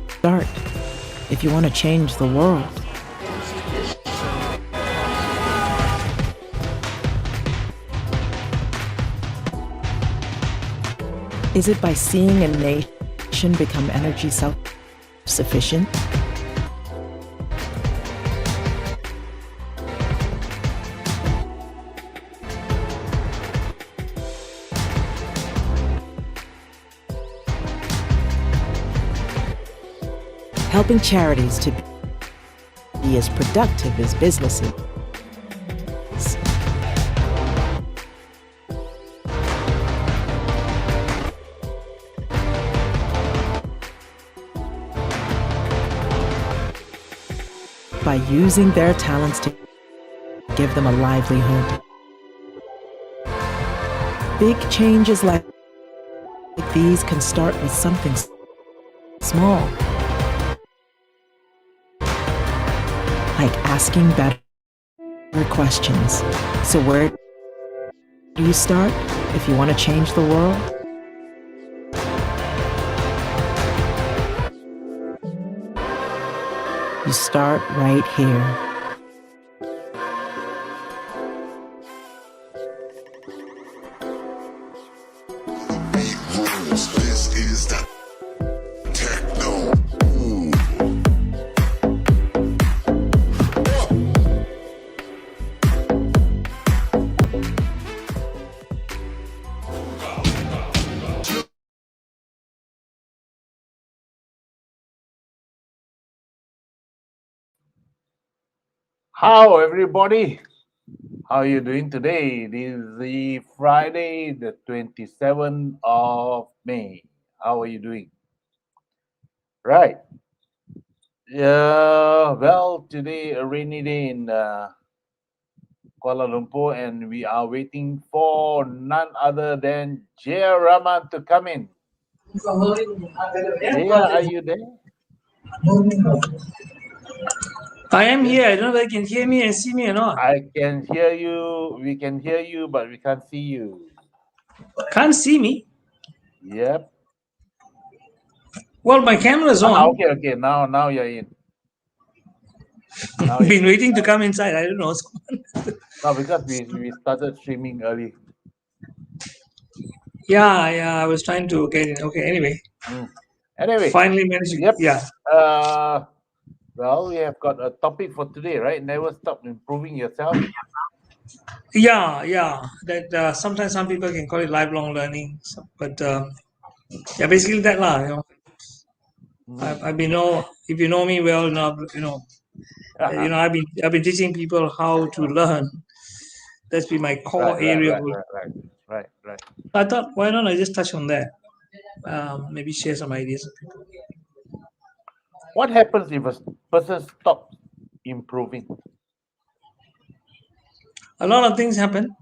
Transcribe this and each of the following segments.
start if you want to change the world? Is it by seeing a nation become energy self-sufficient? Helping charities to be as productive as businesses. By using their talents to give them a livelihood. Big changes like these can start with something small. Like asking better questions. So where do you start if you want to change the world? You start right here. This is the techno. How everybody? How are you doing today? This is the Friday, the 27th of May. How are you doing? Right. Well, today a rainy day in Kuala Lumpur, and we are waiting for none other than Jeyaraman to come in. Jaya, are you there? I am here. I don't know whether you can hear me and see me or not. I can hear you. We can hear you, but we can't see you. Can't see me. Yep. Well, my camera's on. Okay. Now you're in. Now Been waiting to come inside. I don't know. No, because we started streaming early. Yeah. I was trying to get in. Okay. Anyway. Anyway. Finally managed to. Yep. Yeah. Well, we have got a topic for today, right? Never stop improving yourself. Yeah. That sometimes some people can call it lifelong learning, but yeah, basically that lah. You know, I've been if you know me well enough, I've been teaching people how to learn. That's been my core area. Right. I thought, why don't I just touch on that? Maybe share some ideas with people. What happens if a person stops improving? A lot of things happen.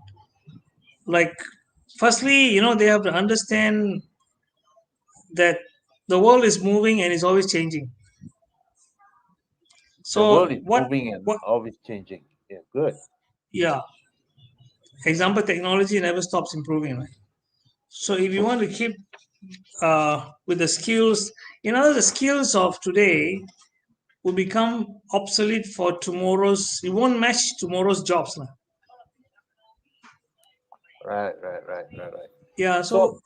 Like, firstly, they have to understand that the world is moving and is always changing. So the world is moving and always changing. Yeah, good. Yeah. Example, technology never stops improving, right? So if you want to keep with the skills, the skills of today will become obsolete for tomorrow's. It won't match tomorrow's jobs, lah. Right. Yeah. So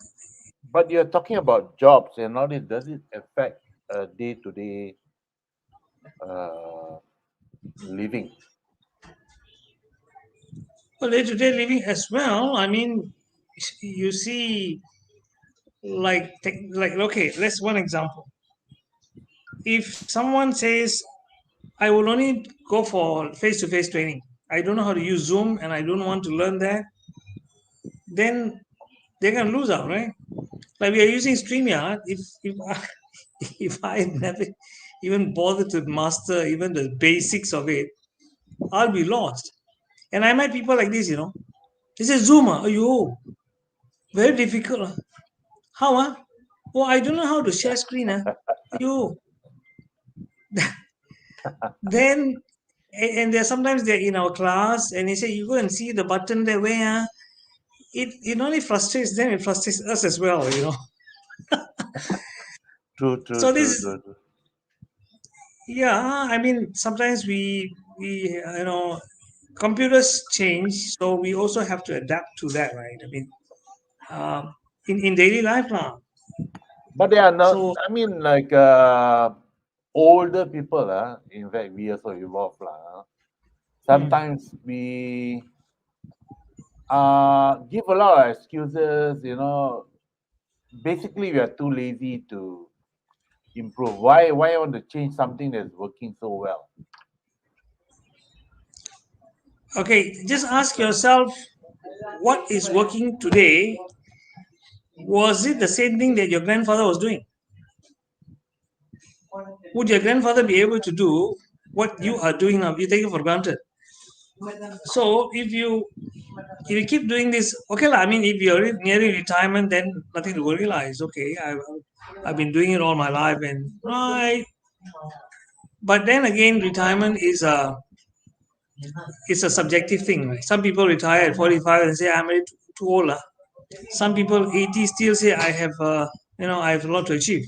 but you're talking about jobs and all this. Does it affect day-to-day living? well, day-to-day living as well. I mean, you see, like okay, let's one example. If someone says, I will only go for face-to-face training, I don't know how to use Zoom and I don't want to learn that, then they're gonna lose out, right? Like we are using StreamYard. If I never even bothered to master even the basics of it, I'll be lost. And I met people like this, They say Zoom, very difficult. How? Oh, I don't know how to share screen. Then and sometimes they're in our class and they say, you go and see the button there where it not only frustrates them, it frustrates us as well, True, true, So this, true, true, true. yeah, I mean, sometimes computers change, so we also have to adapt to that, right? I mean, um, in daily life now. But they are not. So, I mean, like older people, in fact, we also evolve, lah. hmm. Sometimes we give a lot of excuses. Basically, we are too lazy to improve. Why I want to change something that's working so well? Okay, just ask yourself what is working today. Was it the same thing that your grandfather was doing? Would your grandfather be able to do what you are doing now? You take it for granted. So if you keep doing this, okay lah. I mean, if you're nearing retirement, then nothing to worry lah. It's okay. I've been doing it all my life, and right. But then again, retirement is a subjective thing. Right? Some people retire at 45 and say I'm already too old lah. Some people 80 still say I have a lot to achieve.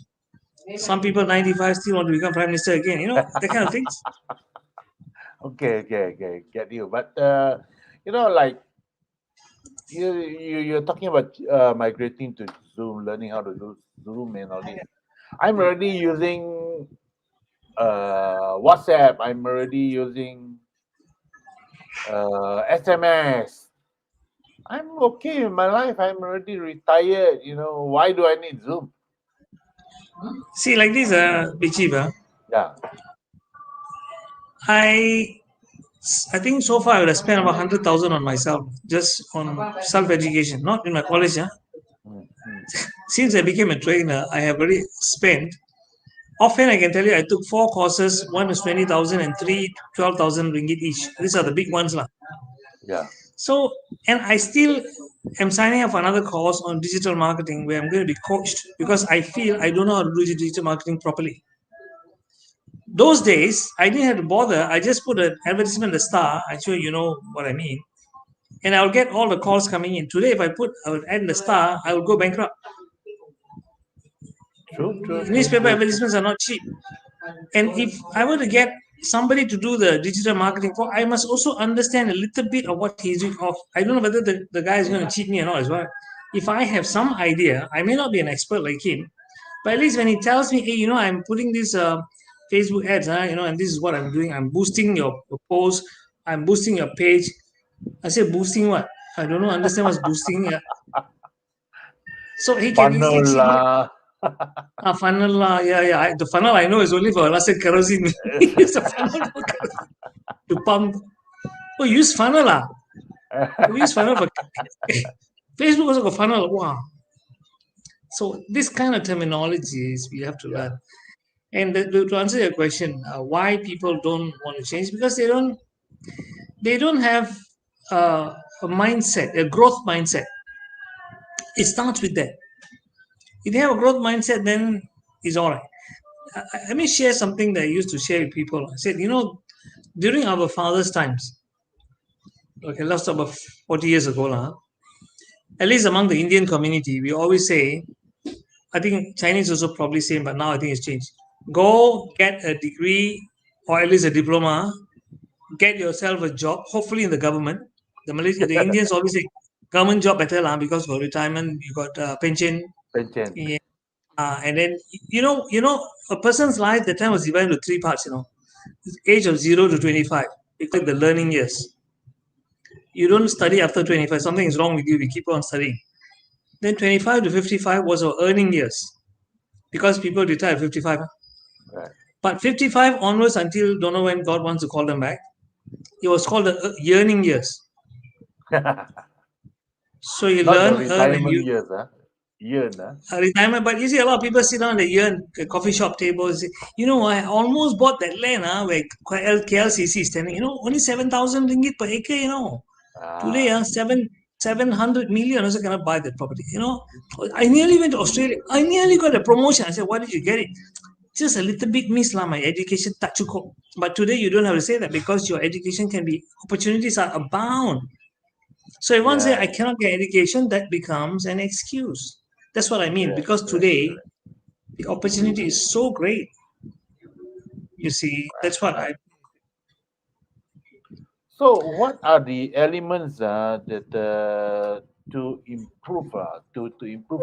Some people 95 still want to become prime minister again. That kind of things. Okay, okay, okay, get you. But like you're talking about migrating to Zoom, learning how to do Zoom and all this. I'm already using WhatsApp. I'm already using SMS. I'm okay in my life. I'm already retired. Why do I need Zoom? See, like this, Big Chief, Yeah. I I think so far I would have spent about 100,000 on myself, just on self education, not in my college. Mm, mm. Since I became a trainer, I have already spent. Often I can tell you, I took 4 courses. One is 20,000 and three 12,000 ringgit each. These are the big ones, lah. Yeah. So, and I still am signing up for another course on digital marketing where I'm going to be coached because I feel I don't know how to do digital marketing properly. Those days, I didn't have to bother. I just put an advertisement at the start. I'm sure you know what I mean. And I'll get all the calls coming in. Today, if I would add the star, I will go bankrupt. True, true, true, Newspaper true, true. advertisements are not cheap. And if I were to get somebody to do the digital marketing for, I must also understand a little bit of what he's doing. I don't know whether the guy is going to cheat me or not as well. If I have some idea, I may not be an expert like him, but at least when he tells me, hey, I'm putting this Facebook ads, and this is what I'm doing. I'm boosting your post. I'm boosting your page. I say boosting what? I don't know. Understand what's boosting? Yeah. So he can easily Funnel cheat me. lah. Funnel lah. Yeah, yeah. The funnel I know is only for last kerosene. It's a funnel for kerosene to pump. Oh, you use funnel lah. We use funnel for Facebook also got funnel. Wow. So this kind of terminologies we have to Yeah. learn. And to answer your question, why people don't want to change, because they don't have a mindset, a growth mindset. It starts with that. If they have a growth mindset, then it's all right. Let me share something that I used to share with people. I said, during our father's times, okay, last about 40 years ago, at least among the Indian community, we always say, I think Chinese also probably same, but now I think it's changed. Go get a degree or at least a diploma, get yourself a job, hopefully in the government. The Indians always say government job better because for retirement you got pension. Pension. Yeah. And then a person's life that time was divided into three parts. Age of 0 to 25. We call it the learning years. You don't study after 25. Something is wrong with you. We keep on studying. Then 25 to 55 was our earning years because people retire at 55. Right. But 55 onwards until don't know when God wants to call them back, it was called the yearning years. So you Not the learn, earn, and retirement you years, Year, retirement. But you see, a lot of people sit down at the yearn coffee shop tables. I almost bought that land where KLCC is standing. Only 7,000 ringgit per acre. Today, Ah, 700 million also cannot buy that property. I nearly went to Australia. I nearly got a promotion. I said, why did you get it? Just a little bit miss lah, my education touch. But today you don't have to say that because your education can be, opportunities are abound. So if one say I yeah, cannot get education, that becomes an excuse. That's what I mean. correct, Because correct, today correct. the opportunity is so great. You see, that's what I. So, what are the elements that to improve to improve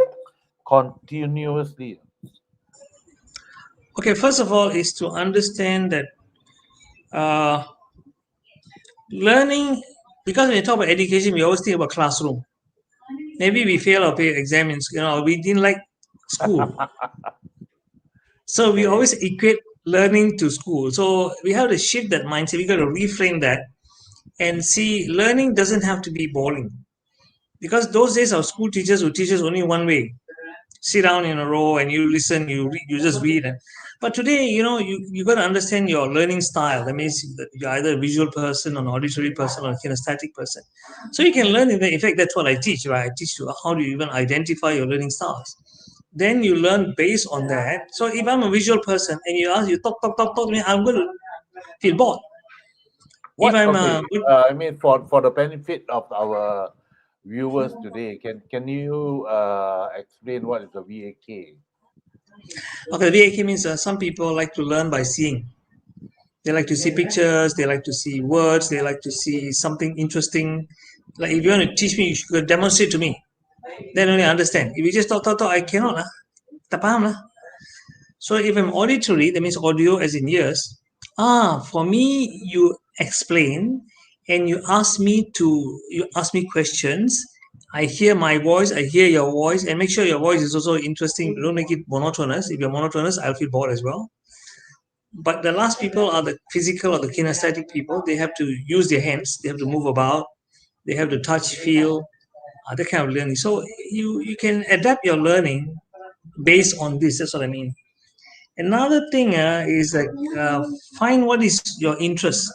continuously? Okay, first of all, is to understand that uh, learning, because when you talk about education, we always think about classroom. Maybe we fail our exam in, we didn't like school. So we Okay. always equate learning to school. So we have to shift that mindset. We got to reframe that and see learning doesn't have to be boring. Because those days our school teachers would teach us only one way. Sit down in a row and you listen, you read, you just read. But today, you got to understand your learning style. That means that you're either a visual person, or an auditory person, or a kinesthetic person. So you can learn. In fact, that's what I teach. Right? I teach you how do you even identify your learning styles. Then you learn based on that. So if I'm a visual person and you talk, talk, talk, talk to me, I'm going to feel bored. If What? I'm Okay. a good, I mean, for the benefit of our viewers today, can you explain what is the VAK? okay, VAK means some people like to learn by seeing. They like to see pictures, they like to see words, they like to see something interesting. Like if you want to teach me, you should demonstrate to me. Then only I understand. If you just talk, talk, talk, I cannot lah. Tak faham lah. So if I'm auditory, that means audio as in ears. For me, you explain and you ask me questions. I hear my voice, I hear your voice, and make sure your voice is also interesting. Don't make it monotonous. If you're monotonous, I'll feel bored as well. But the last people are the physical or the kinesthetic people. They have to use their hands. They have to move about. They have to touch, feel, that kind of learning. So you can adapt your learning based on this. That's what I mean. Another thing is like find what is your interest.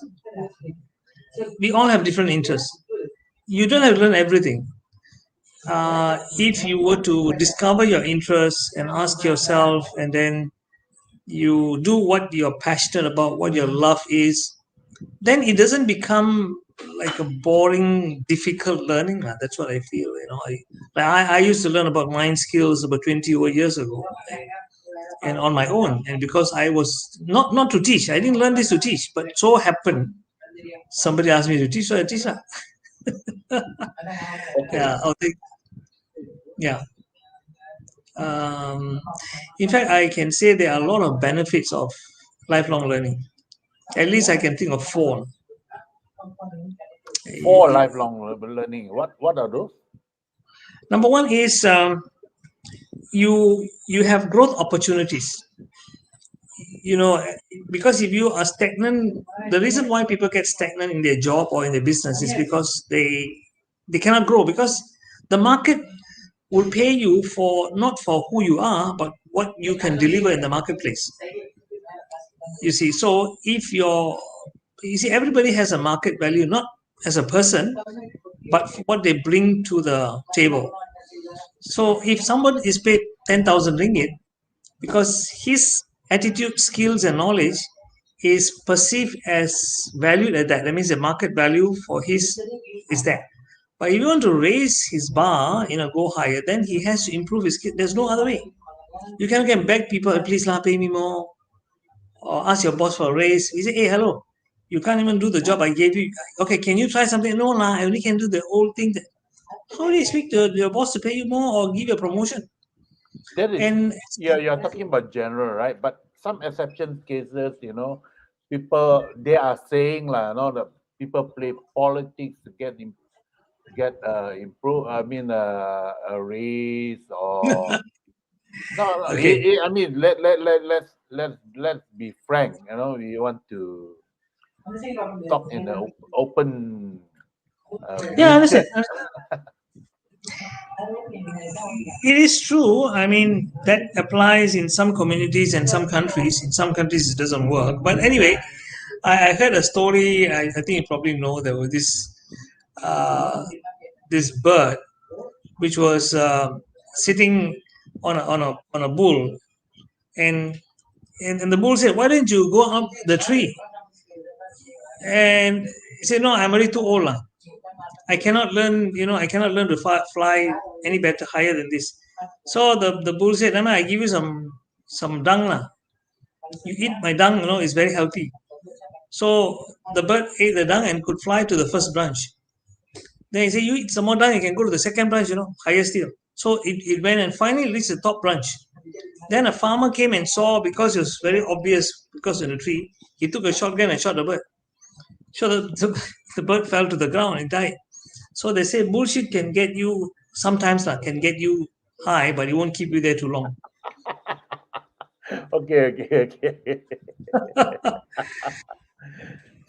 We all have different interests. You don't have to learn everything. If you were to discover your interests and ask yourself, and then you do what you're passionate about, what your love is, then it doesn't become like a boring, difficult learning. That's what I feel. I used to learn about mind skills about 20 over years ago, and on my own. And because I was not to teach, I didn't learn this to teach, but so happened somebody asked me to teach, so I teach lah. Okay. Yeah, I'll take. Yeah. Um, in fact, I can say there are a lot of benefits of lifelong learning. At least I can think of four. For lifelong learning, what are those? Number one is you have growth opportunities. You know, because if you are stagnant, the reason why people get stagnant in their job or in their business is because they cannot grow, because the market will pay you for not for who you are, but what you can deliver in the marketplace. You see, so if you see, everybody has a market value, not as a person, but for what they bring to the table. So if someone is paid 10,000 ringgit because his attitude, skills, and knowledge is perceived as valued at that, that means the market value for his is that. But if you want to raise his bar, go higher, then he has to improve his skill. There's no other way. You can beg people, please lah, pay me more, or ask your boss for a raise. He say, hey, hello, you can't even do the job I gave you. Okay, can you try something? No lah, I only can do the old thing. How do you expect your boss to pay you more or give you a promotion? That is, And you're talking about general, right? But some exception cases, people they are saying like, that people play politics to get improve. I mean, a raise or no. okay, I mean, let's be frank. We want to talk in the open yeah, I nature. understand. It is true. I mean, that applies in some communities and some countries. In some countries, it doesn't work. But anyway, I heard a story. I think you probably know there was uh, this bird which was sitting on a bull, and, and the bull said, "Why don't you go up the tree?" And he said, "No, I'm already too old lah. I cannot learn. I cannot learn to fly any better higher than this." So the bull said, "No, I give you some dung lah. You eat my dung, it's very healthy. So the bird ate the dung and could fly to the first branch. Then he said, you eat some more dung, you can go to the second branch, higher still. So it went and finally reached the top branch. Then a farmer came and saw, because it was very obvious because of the tree, he took a shotgun and shot the bird. So the bird fell to the ground and died. So they say bullshit can get you, sometimes can get you high, but it won't keep you there too long. Okay.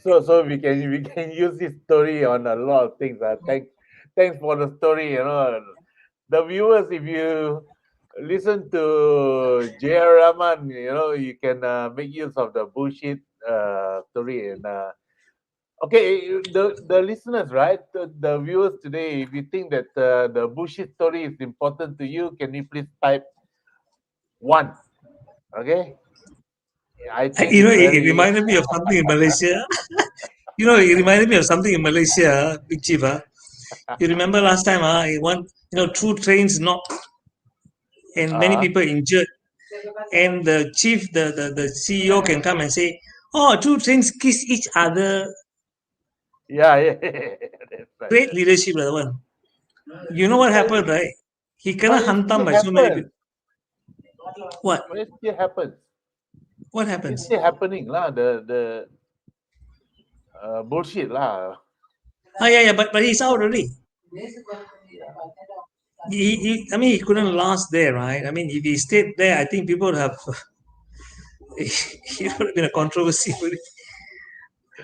So we can use this story on a lot of things. Thanks for the story. The viewers, if you listen to Jeyaraman, you can make use of the bullshit story. And okay, the listeners, right? The viewers today, if you think that the bullshit story is important to you, can you please type 1? Okay. I think It reminded me of something in Malaysia. It reminded me of something in Malaysia, Big Chief. You remember last time, two trains knocked and many people injured. And the chief, the CEO can come and say, oh, two trains kiss each other. Yeah. That's right. Great leadership, that one. You know what happened, right? He But cannot it hantam still by so many happens. people. What? But it still happens. What It's happens? still happening lah. The bullshit lah. Yeah, but he's out already. Yeah. He couldn't last there, right? I mean, if he stayed there, I think people would have, it would have been a controversy.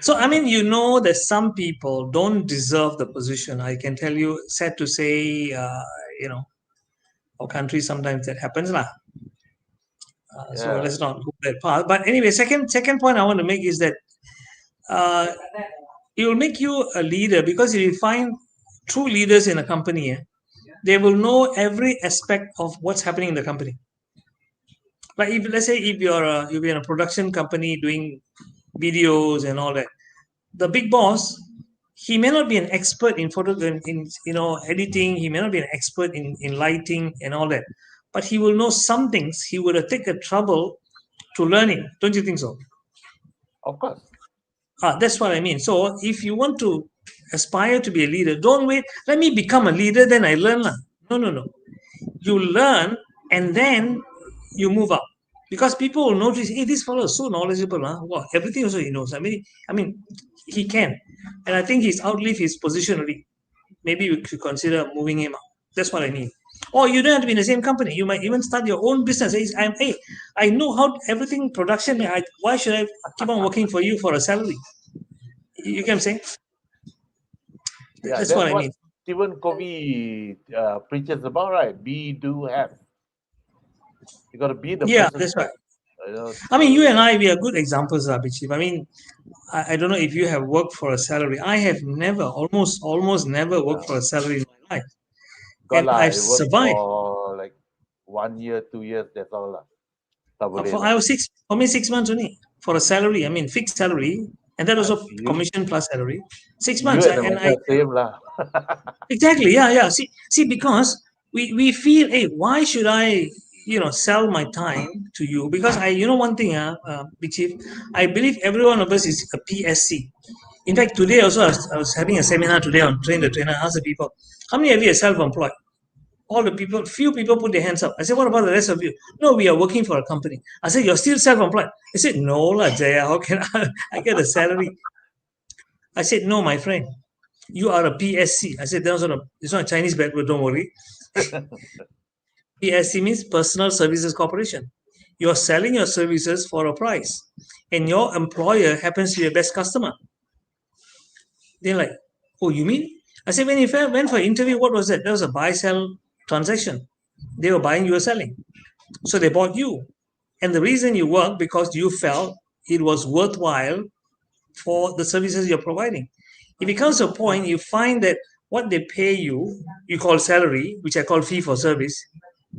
So, I mean, that some people don't deserve the position. I can tell you, sad to say, our country sometimes that happens lah. So Yeah. let's not go that path. But anyway, second point I want to make is that it will make you a leader, because if you find true leaders in a company, they will know every aspect of what's happening in the company. Like let's say if you're in a production company doing videos and all that, the big boss, he may not be an expert in photo, in editing. He may not be an expert in lighting and all that, but he will know some things. He would have taken trouble to learn it. Don't you think so? Of course. That's what I mean. So if you want to aspire to be a leader, don't wait. Let me become a leader, then I learn. No. You learn and then you move up. Because people will notice, hey, this fellow is so knowledgeable. Wow, everything also he knows. I mean, he can. And I think he's outlived his position already. Maybe we could consider moving him up. That's what I mean. Or you don't have to be in the same company. You might even start your own business. I know how everything production. Why should I keep on working for you for a salary? You get what I'm saying? Yeah, That's what I mean. Stephen Covey preaches about, right? Be, do, have. You got to be the Yeah, person. that's right. You I mean, you and I, we are good examples, Abhishek. I mean, I don't know if you have worked for a salary. I have never, almost never worked for a salary in my life. got And lah. I've I worked survived. for like 1 year, 2 years. That's all lah. Tak boleh For lah. I was 6 months only for a salary. I mean, fixed salary, and that also commission plus salary. 6 months, You and and I same lah. exactly, yeah. See, because we feel, hey, why should I, sell my time to you? Because one thing, Big Chief, I believe every one of us is a PSC. In fact, today also I was having a seminar today on train the trainer. I asked the people, how many of you are self-employed? All the people, few people put their hands up. I said, what about the rest of you? No, we are working for a company. I said, you're still self-employed. They said, no, lah, Jaya, how can I get a salary? I said, no, my friend, you are a PSC. I said, it's not a Chinese bad word, don't worry. PSC means Personal Services Corporation. You're selling your services for a price, and your employer happens to be your best customer. They're like, oh, you mean? I said, when you went for interview, what was that? That was a buy-sell transaction. They were buying, you were selling. So they bought you. And the reason you worked because you felt it was worthwhile for the services you're providing. It becomes a point you find that what they pay you, you call salary, which I call fee for service,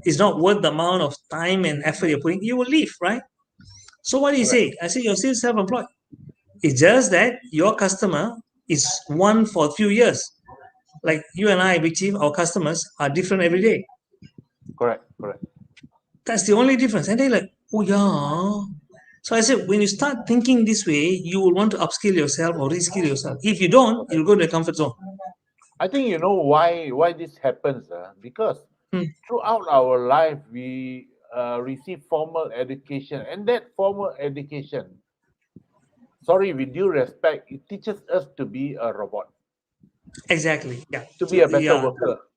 is not worth the amount of time and effort you're putting, you will leave, right? So what do you say? I say you're still self-employed. It's just that your customer is one for a few years. Like you and I, Big Chief, our customers are different every day. Correct. That's the only difference. And they're like, Oh yeah. So I said, when you start thinking this way, you will want to upskill yourself or reskill yourself. If you don't, you'll go to the comfort zone. I think you know why this happens, because Hmm. throughout our life we receive formal education, and that formal education, sorry, with due respect, it teaches us to be a robot, Exactly. Yeah. to be So a better yeah. worker.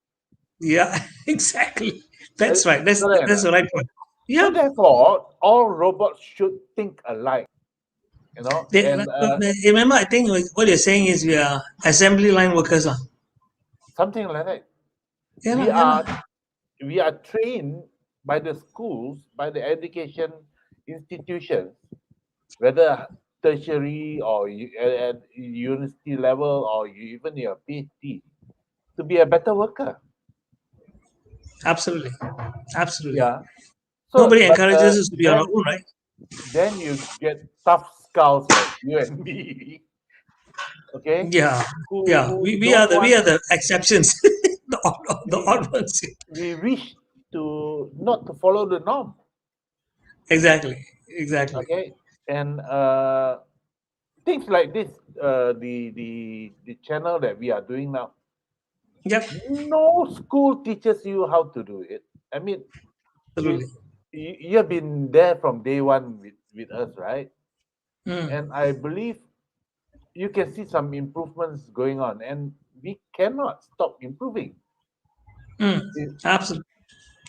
Yeah. Exactly. That's right. Correct. That's the right point. So Yeah. therefore, all robots should think alike, and Remember, I think what you're saying is we are assembly line workers. Lah. something like that. Yeah, lah, We yeah, lah. are we are trained by the schools, by the education institutions, whether tertiary or at university level or even your PhD, to be a better worker. Absolutely. Absolutely. Yeah. So, Nobody but encourages us to be on our then own, right? then you get tough skulls like you and me, okay, Yeah. Yeah. who We are don't the we want. are the exceptions. The we odd ones. we wish to not to follow the norm, Exactly. Exactly. okay, and things like this, the channel that we are doing now, Yep. no school teaches you how to do it. I mean, you Absolutely. you have been there from day one with us, right? Mm. And I believe you can see some improvements going on, and we cannot stop improving. Mm. You, Absolutely.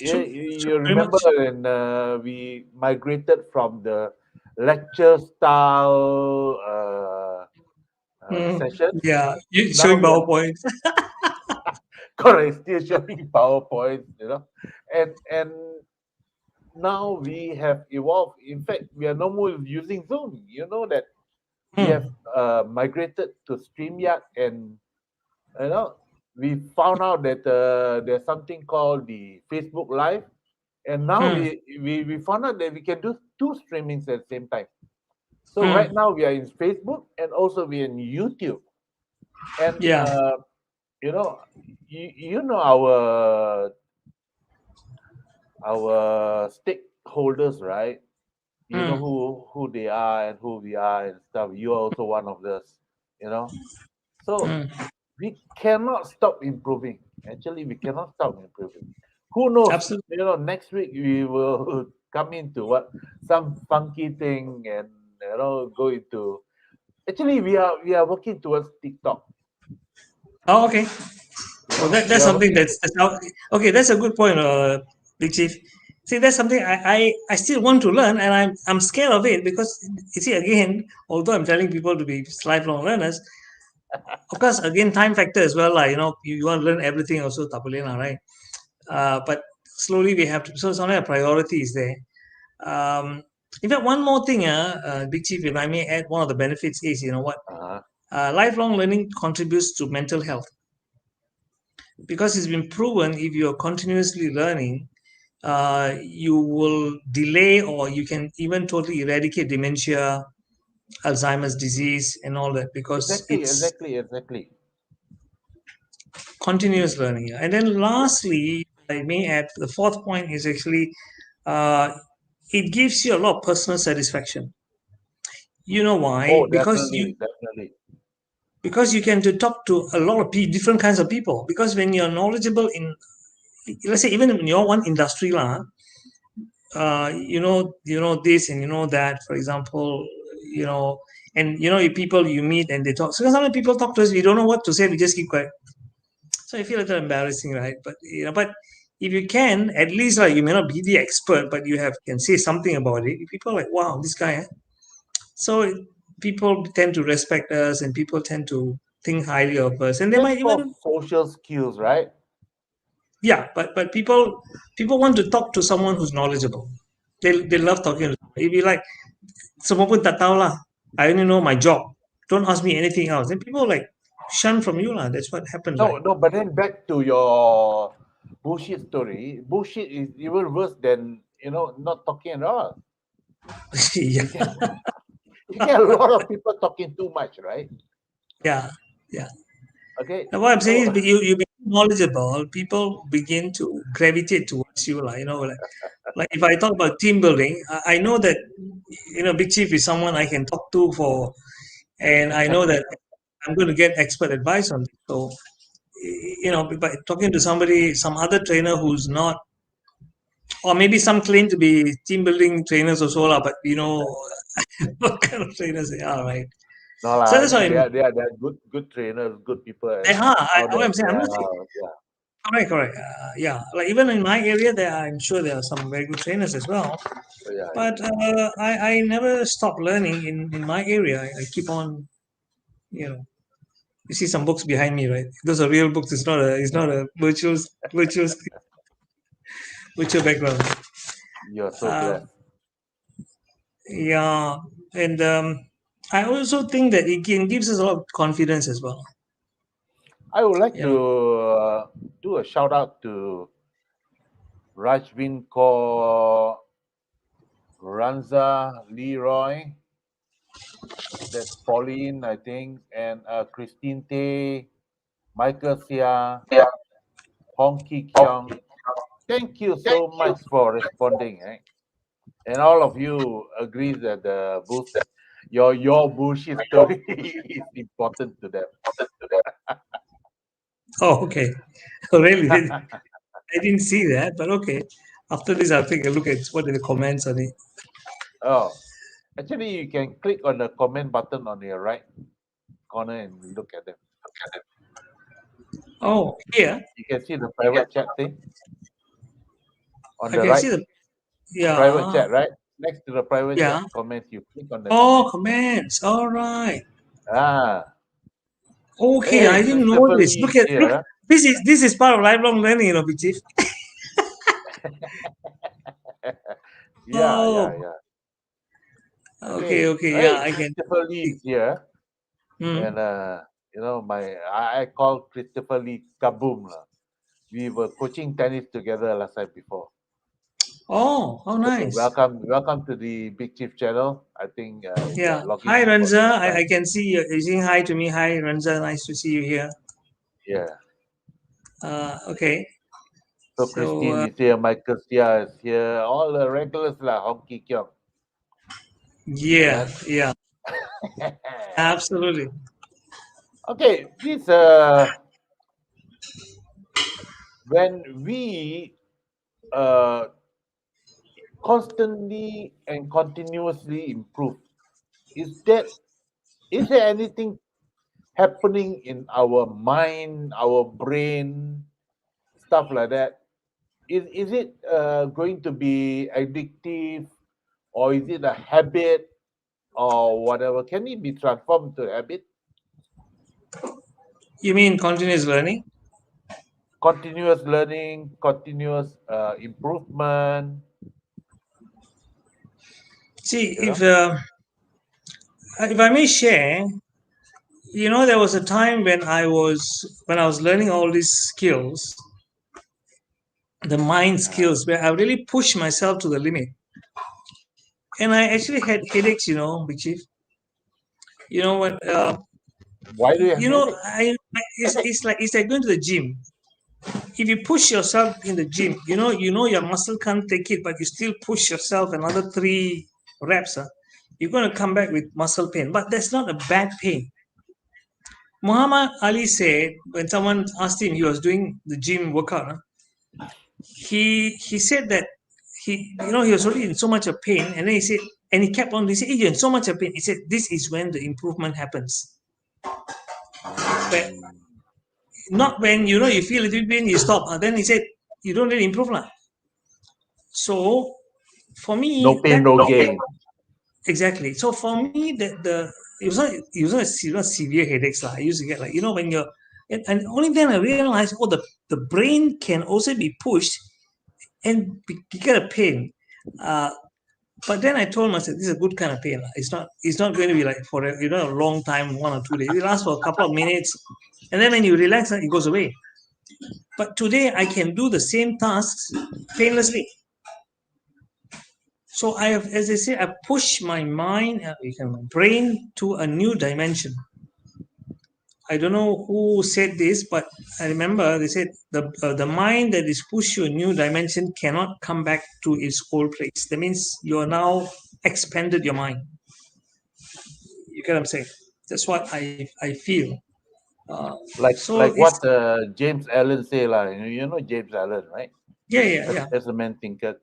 True. True. you Very remember much. when we migrated from the lecture style Mm. sessions. Yeah. You Now showing we are PowerPoint. correct, still showing PowerPoint, and now we have evolved. In fact, we are no more using Zoom. You know that we have Mm. migrated to StreamYard, and you know we found out that there's something called the Facebook Live, and now Mm. we found out that we can do two streamings at the same time. So right Mm. now we are in Facebook and also we are in YouTube, and Yeah. you know you know our stakeholders, right? You know Mm. who they are and who we are and stuff. You are also one of those, you know. So Mm. we cannot stop improving. Actually, we cannot stop improving. Who knows? Absolutely. Next week we will come into what some funky thing, and go into. Actually, we are working towards TikTok. Oh, okay. Well, We that's are something working. that's okay. That's a good point, Big Chief. See, that's something I still want to learn, and I'm scared of it because you see again, although I'm telling people to be lifelong learners, of course, again, time factor as well. Like you want to learn everything also, tak boleh lah, right? But slowly we have to. So it's only a priority is there. Um, in fact, one more thing, Big Chief, if I may add, one of the benefits is you know what, Uh-huh. lifelong learning contributes to mental health because it's been proven if you are continuously learning, you will delay or you can even totally eradicate dementia, Alzheimer's disease, and all that because Exactly, it's exactly, exactly. continuous learning. And then, lastly, I may add the fourth point is actually uh, it gives you a lot of personal satisfaction. You know why? Oh, definitely, definitely. Because you can to talk to a lot of different kinds of people. Because when you're knowledgeable in, let's say, even in your one industry, lah, you know this and you know that. For example, you know, and if people you meet and they talk. So sometimes people talk to us, we don't know what to say. We just keep quiet. So I feel a little embarrassing, right? But but if you can, at least like you may not be the expert, but you have can say something about it. People are like, wow, this guy. So people tend to respect us, and people tend to think highly of us, and they That's might called even social skills, right? yeah. But people want to talk to someone who's knowledgeable. They love talking to. If you like, semua pun tak tahu lah. I only know my job. Don't ask me anything else. Then people like shun from you lah. That's what happens, No, right? no, but then back to your bullshit story. Bullshit is even worse than not talking at all. Yeah, You get you get a lot of people talking too much, right? yeah, yeah. Okay, Now, what I'm saying so is, you be knowledgeable, people begin to gravitate towards you, like if I talk about team building, I know that Big Chief is someone I can talk to and I know that I'm going to get expert advice on it. So, by talking to somebody, some other trainer who's not, or maybe some claim to be team building trainers or so, but what kind of trainers they are, right? No So lah. I that's what mean, I mean. they are good trainers, good people They are. out What there. I'm saying, I'm not saying, Yeah. correct. Yeah, like even in my area, I'm sure there are some very good trainers as well. Yeah. But I never stop learning in my area. I keep on, you know. You see some books behind me, right? Those are real books. It's not a virtual background. You're so Um, blessed. yeah, and I also think that it gives us a lot of confidence as well. I would like You to know, do a shout out to Rajvin Kaur, Ranza Leroy, that's Pauline, I think, and Christine Tay, Michael Sia, Hong Ki Kyong. Thank you so much for responding. And all of you agree that the your bullshit story is important to them. oh, okay. Oh, really? I didn't see that, but okay. After this, I'll take a look at what are the comments on it. Oh, actually, you can click on the comment button on your right corner and look at them. Oh, here You can see the private chat thing on I the can right. see the Private yeah, chat, right? Next to the private chat yeah. comments, you click on the Oh, comment. comments. All right. Ah, Okay, I hey, didn't know Christopher this. Lee is Look. here. This is part of lifelong learning, Big Chief. Yeah, yeah, Oh, yeah. okay, Okay. okay. Yeah, Hey, I can Christopher Lee see. is here. Hmm. And I call Christopher Lee Kaboom lah. We were coaching tennis together last time before. Oh, how So nice. welcome to the Big Chief channel. I think you are Yeah. logging Hi, in for the Ranza. first I time. can see you're saying hi to me. Hi, Ranza. Nice to see you here. Yeah. Okay. So So, Christine is here, Michael Sia is here, all the regulars lah, Hong Ki Kyong. yeah, Yes. yeah, absolutely. Okay, this when we uh constantly and continuously improve, is that is there anything happening in our mind, our brain, stuff like that? Is it going to be addictive, or is it a habit, or whatever? Can it be transformed to a habit? You mean continuous learning? Continuous learning, continuous improvement. See, You know. if I may share, there was a time when I was learning all these skills, the mind Uh, skills, where I really pushed myself to the limit, and I actually had headaches. Big Chief. You know what? why do you have headache? It's like going to the gym. If you push yourself in the gym, your muscle can't take it, but you still push yourself another 3 reps. You're going to come back with muscle pain, but that's not a bad pain. Muhammad Ali said when someone asked him, he was doing the gym workout. He said that he was already in so much of pain, and then he kept on. He said, "You're in so much of pain." He said, "This is when the improvement happens. But Mm, not when you feel a little pain, you stop." Then he said, "You don't really improve, lah." So for no me, pain, no gain. exactly. So for me, it was not severe headaches, lah. I used to get when you're and only then I realized, the brain can also be pushed and you get a pain. Uh, but then I told myself this is a good kind of pain. Lah. It's not going to be like for a long time, 1 or 2 days. It lasts for a couple of minutes, and then when you relax, it goes away. But today I can do the same tasks painlessly. So I have, as I say, I push my mind, my brain to a new dimension. I don't know who said this, but I remember they said the mind that is pushed to a new dimension cannot come back to its old place. That means you are now expanded your mind. You get what I'm saying? That's what I feel. So Like it's what James Allen say lah. You know James Allen, right? yeah. As a man thinker,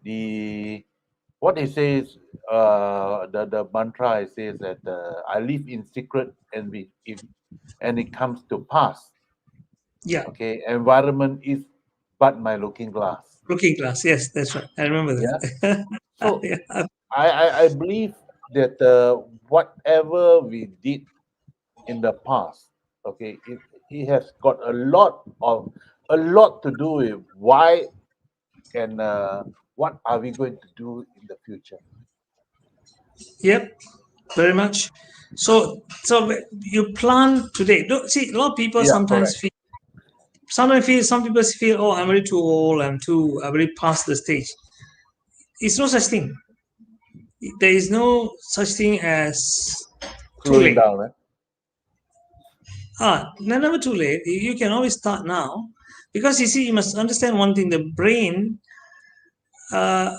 the what he says, the mantra he says that I live in secret, and it comes to pass. Yeah, Okay, environment is but my looking glass. looking glass. Yes, that's right. I remember Yeah. that. So Yeah. I believe that whatever we did in the past, okay, it has got a lot to do with why and what are we going to do in the future. Yep, very much. So you plan today. Don't see a lot of people Yeah, correct. some people feel, oh, I'm already too old, I already past the stage. It's no such thing. There is no such thing as too Slowing late. down, eh? Never too late. You can always start now. Because you see, you must understand one thing: the brain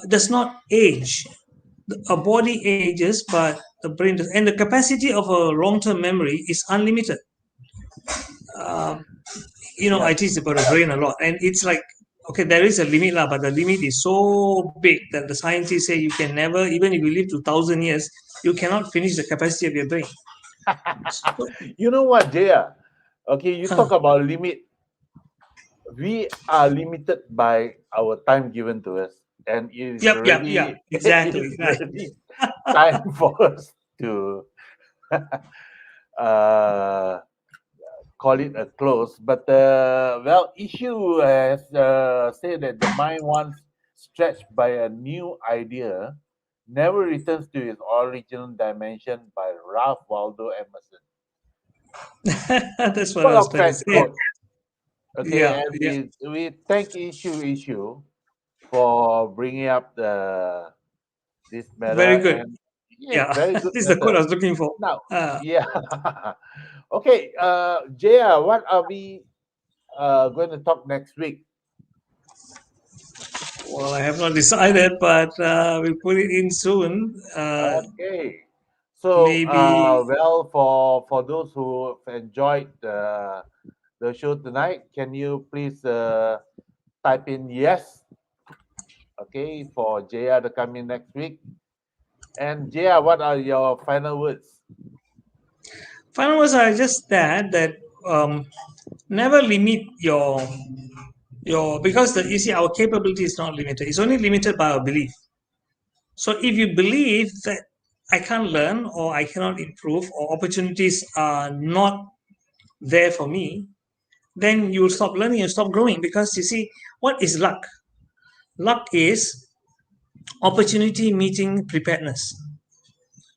does not age. A body ages, but the brain does, and the capacity of a long-term memory is unlimited. Um, Yeah. I teach about the brain a lot, and it's like, okay, there is a limit, lah, but the limit is so big that the scientists say you can never, even if you live to 1,000 years, you cannot finish the capacity of your brain. So, You know what, Jaya? Okay, you uh, talk about limit. We are limited by our time given to us, and it is yeah, already it exactly, is exactly. already time for us to uh, call it a close. But well, issue has said that the mind once stretched by a new idea never returns to its original dimension by Ralph Waldo Emerson. That's what I Full was of trying to fact say. quote. Okay, Yeah, and yeah, we thank issue for bringing up this very matter, good. and yeah, Yeah, very good this is the quote I matter. was looking for. Now, Uh, yeah, okay, Jaya, what are we going to talk next week? well, I have not decided, but we'll put it in soon. Okay, so Maybe, well, for those who have enjoyed the show tonight, can you please type in yes, okay, for Jaya to come in next week? And Jaya, what are your final words? final words are just that never limit your because you see our capability is not limited. It's only limited by our belief. So if you believe that I can't learn or I cannot improve or opportunities are not there for me, then you will stop learning and stop growing because you see what is luck? Luck is opportunity meeting preparedness.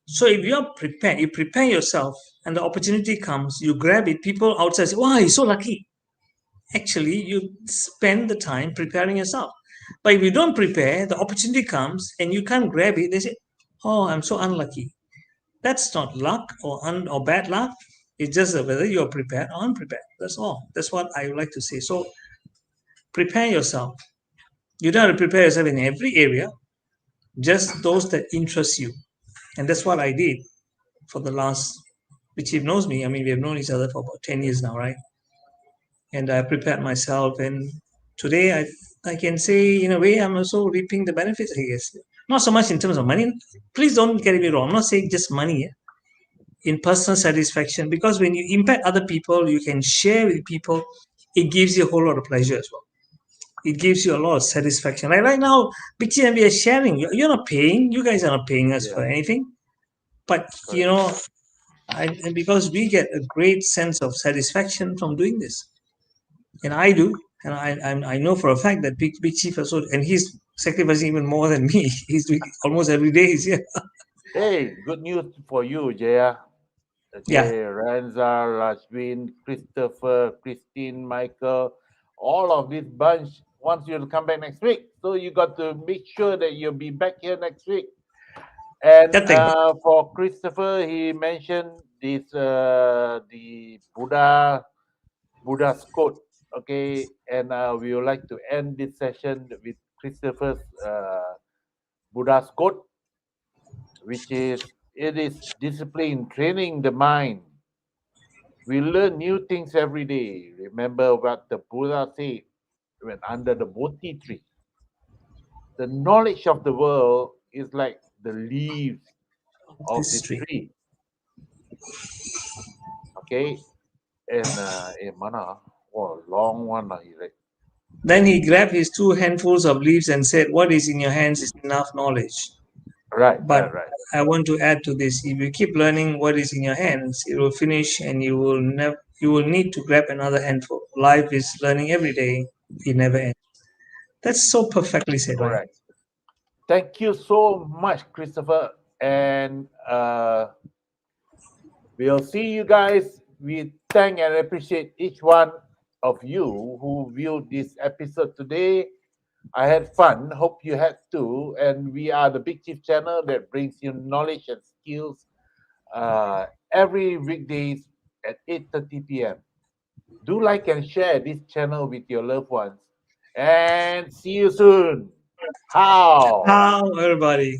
So if you're prepared, you prepare yourself and the opportunity comes, you grab it, people outside say, wow, you're so lucky. Actually, you spend the time preparing yourself. But if you don't prepare, the opportunity comes and you can't grab it, they say, oh, I'm so unlucky. That's not luck or bad luck. It's just whether you're prepared or unprepared. That's all. That's what I would like to say. So prepare yourself. You don't have to prepare yourself in every area, just those that interest you. And that's what I did for the last, which he knows me. I mean, we have known each other for about 10 years now, right? And I prepared myself. And today I can say, in a way, I'm also reaping the benefits, I guess. Not so much in terms of money. Please don't get me wrong. I'm not saying just money. In personal satisfaction, because when you impact other people, you can share with people, it gives you a whole lot of pleasure as well. It gives you a lot of satisfaction. Like right now, Bixi and we are sharing. You're not paying. You guys are not paying us Yeah, for anything. But correct. and because we get a great sense of satisfaction from doing this, and I do, and I know for a fact that Big Chief also, and he's sacrificing even more than me. He's doing almost every day. He's here. Hey, good news for you, Jaya. Yeah, Okay, Renza, Rajvin, Christopher, Christine, Michael, all of this bunch wants you to come back next week. So you got to make sure that you'll be back here next week. And that thing. for Christopher, he mentioned this the Buddha's quote. Okay, and we would like to end this session with Christopher's Buddha's quote, which is, it is discipline training the mind. We learn new things every day. Remember what the Buddha said when under the Bodhi tree. The knowledge of the world is like the leaves of This this tree. tree. Okay, and mana, oh, long one. He like, Then he grabbed his two handfuls of leaves and said, "What is in your hands is enough knowledge." right, But right, right. I want to add to this: if you keep learning what is in your hands, it will finish, and you will never. You will need to grab another handful. Life is learning every day; it never ends. That's so perfectly said, right? Correct. Thank you so much, Christopher, and we'll see you guys. We thank and appreciate each one of you who viewed this episode today. I had fun. Hope you had too. And we are the Big Chief channel that brings you knowledge and skills every weekdays at 8:30 p.m. Do like and share this channel with your loved ones. And see you soon. How? How everybody?